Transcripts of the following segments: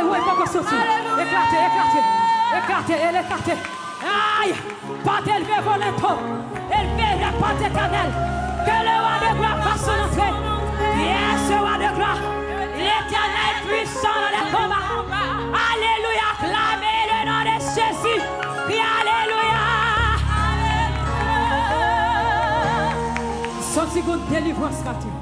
oui, pas que ceci. Éclatez, elle éclatez. Aïe, porte élevée volontaire, élevée la porte éternelle. Que le roi de gloire fasse son entrée. Yes, roi de gloire. L'éternel puissant dans les combats. Alléluia, acclamez le nom de Jésus. Puis alléluia. Sorti de délivrance, Mathieu.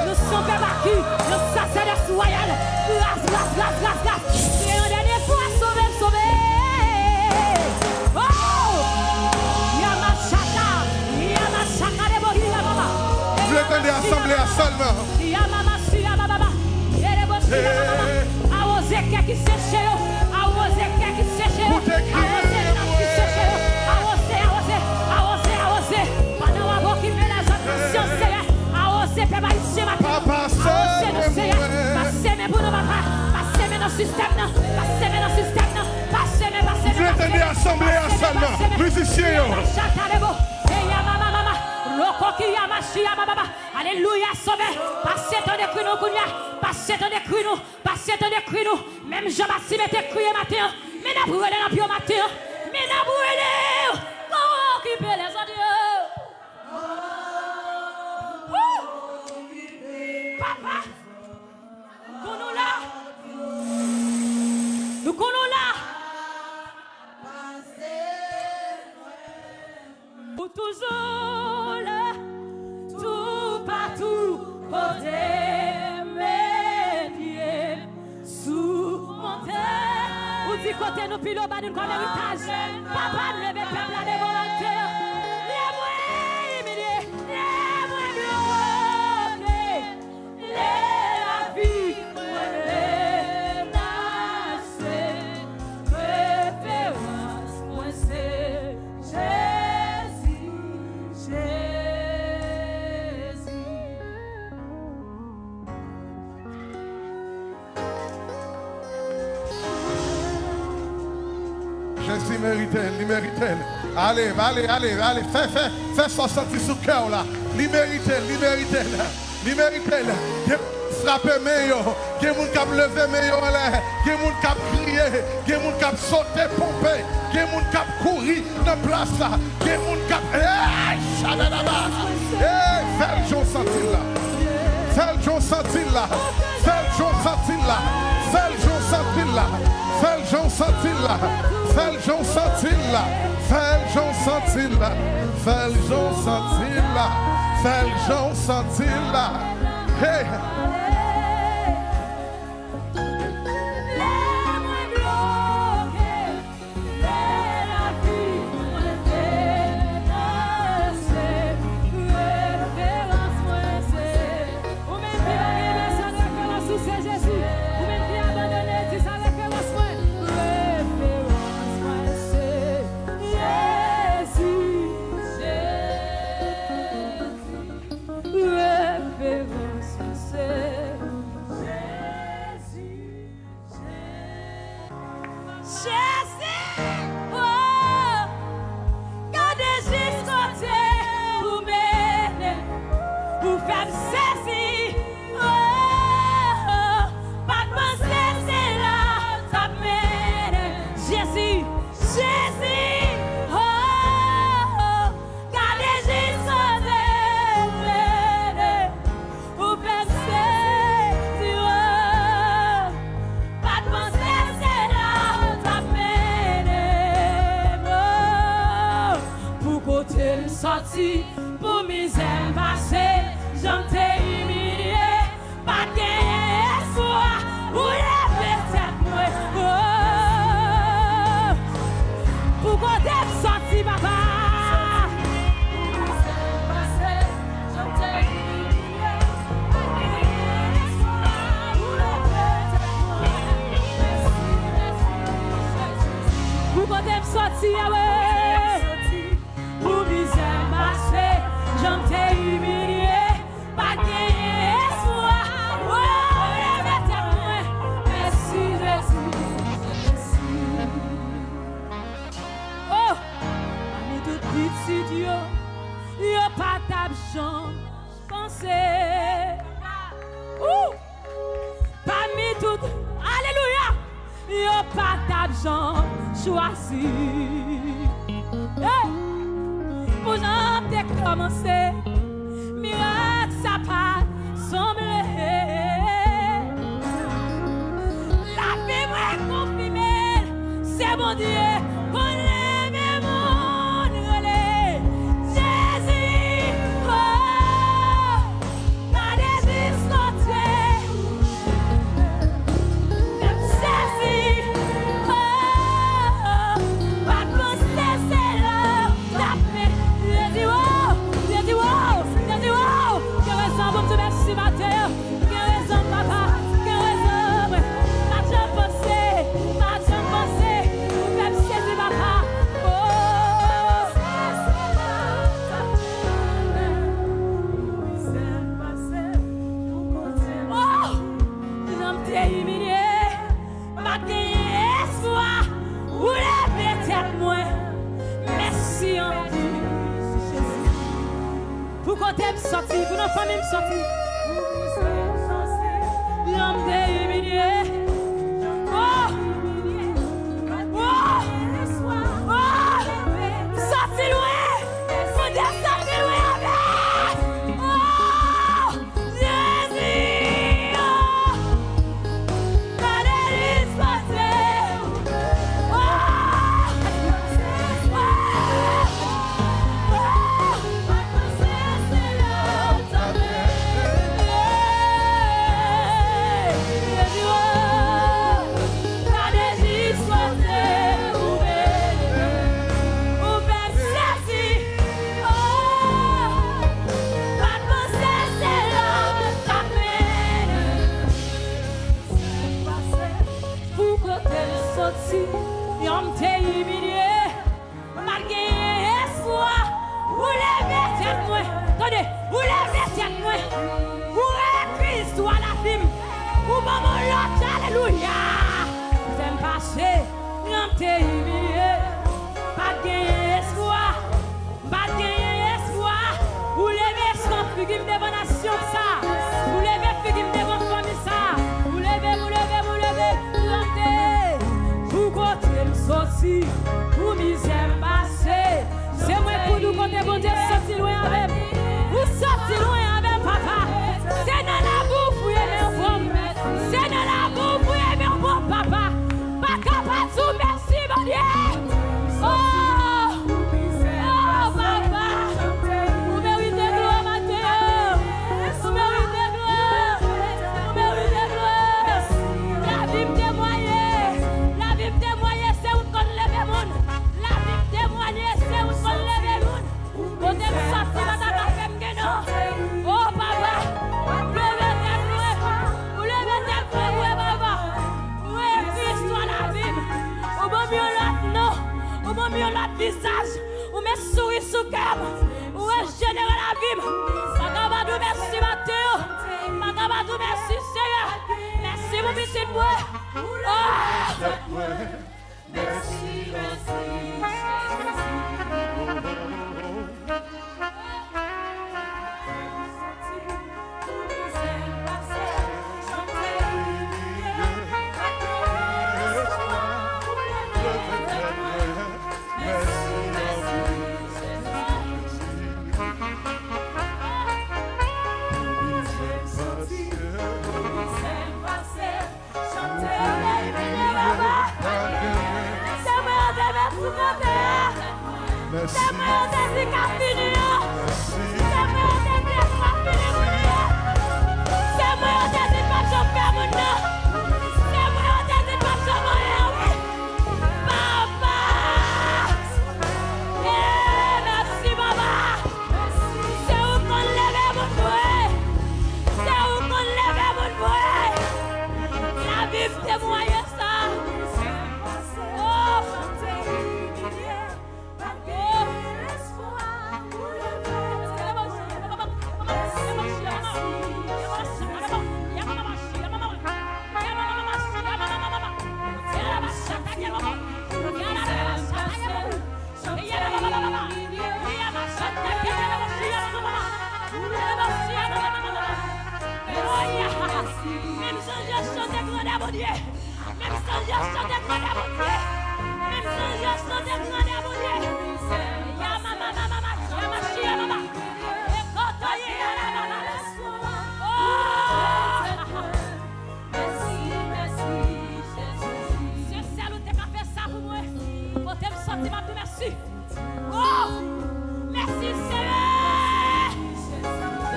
Nous sommes vaincus, nous sacerdoce royal. Grâce. Et en dernier fois, sauver. Oh! Yamashaka de Bohia Mama. Vous voulez attendre l'assemblée seulement? Yamama. Arrosez qui sèche. Arrosez qui sèche. Arrosez. Pendant avant qui met la attention, c'est Papa, passez mes pour nous, papa. Passez mes dans le système. Vous attendez l'assemblée seulement. Musiciens. Alléluia, sauvé. Passez ton écrit nous. Même Jean-Baptiste m'était crié matin. Mais n'a brûlé dans le matin. Comment occuper les adieux? Papa, nous connaissons là. Pour toujours là, tout partout, côté mes pieds, sous mon terre. Ou dit côté nous pilons bas d'une comme héritage. Papa, nous levez peuple à des volontaires. La vie, préférence, moi c'est Jésus. Jésus mérite. Allez. Fais ça sortir sous cœur là. Il mérite. Frapper meilleur, que moun k'ap lever meilleur là, que moun k'ap crier, que moun k'ap sauter pomper, que moun k'ap courir dans place là, que moun k'ap fais le jour sentir là. Fais le jour sentir là. là. Fais le Jean sentir là. Fais le Jean sentir là. Fais le Jean sentir là. Fais le Jean sentir là. Fais le Jean sentir là. Hey. Pour misère passée, j'en t'ai humilié, pas de espoir, ou lever tête moi. Pour qu'on t'aime sorti, papa. Pour qu'on t'aime sorti, pour misère passée, j'en t'ai humilié, pas de espoir. Oh, lève ta main, merci Jésus. Oh, parmi tout petit Dieu, y'a pas d'absent, pensez. Parmi tout, alléluia, y'a pas d'absent, choisi. Hey! Pour j'en t'ai commencé, miracle ça pas semblé. La vie m'a confirmé, c'est mon Dieu, qu'on l'aime mon relais. Jésus, oh, t'as des discothèques, même saisi, oh, pas de penser, c'est là, t'as fait. Merci matin, quelle raison papa, quelle raison, pas de penser, vous faites saisir papa. Oh, j'en t'ai humilié, pas de espoir, vous levez tête moi, merci en Dieu. Pour qu'on t'aime sortir, pour nos familles sortir. L'homme t'est humilié. Oh! Oh! Oh! Sorti loin! Mon Dieu, sorti loin avec! Oh! Jésus! Oh! La délice passée! Oh! Y'en t'ai humilié, malgré espoir, vous levez tête moi, attendez, vous levez tête moi, vous Christ ou à la film, vous maman l'autre, alléluia, t'aimes passé, y'en t'ai humilié, malgré espoir, vous levez sans figure devant nation ça, vous levez figure devant famille ça, vous levez, y'en t'ai. Sorti, pour misère passée, c'est moi pour nous compter bon Dieu, sorti loin avec, vous sorti loin avec papa, c'est dans la bouffe où il y a un bon, c'est dans la bouffe où il y a un bon papa, sous cœur. Ou régénérer la vie. Magabadou, merci Mathéo. Magabadou, merci Seigneur. Merci mon petit moi. Merci, merci.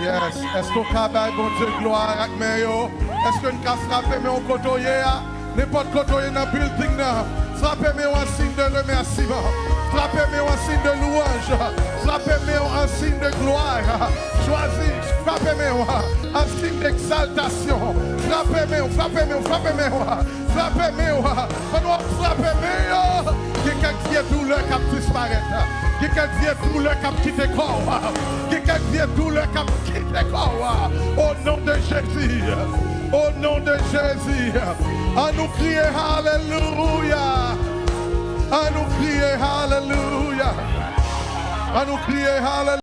Yes, est-ce qu'on peut faire bon Dieu gloire avec meilleur? Est-ce qu'on peut frapper mais on côtoyer? N'importe côtoyer dans le building là. Frappez mais en signe de remerciement. Frappez mais en signe de louange. Frappez mais en signe de gloire. Choisis, frappez mais en signe d'exaltation. Frappez mais, frappez mais, frappez mais, frappez mais. Quand on frappe mais, quelqu'un qui est douleur qui disparaît. Quelqu'un qui est douleur qui quitte le corps. Quelqu'un qui est douleur qui quitte le corps. Au nom de Jésus. Au nom de Jésus. À nous crier Alléluia. À nous crier Alléluia. À nous crier Alléluia.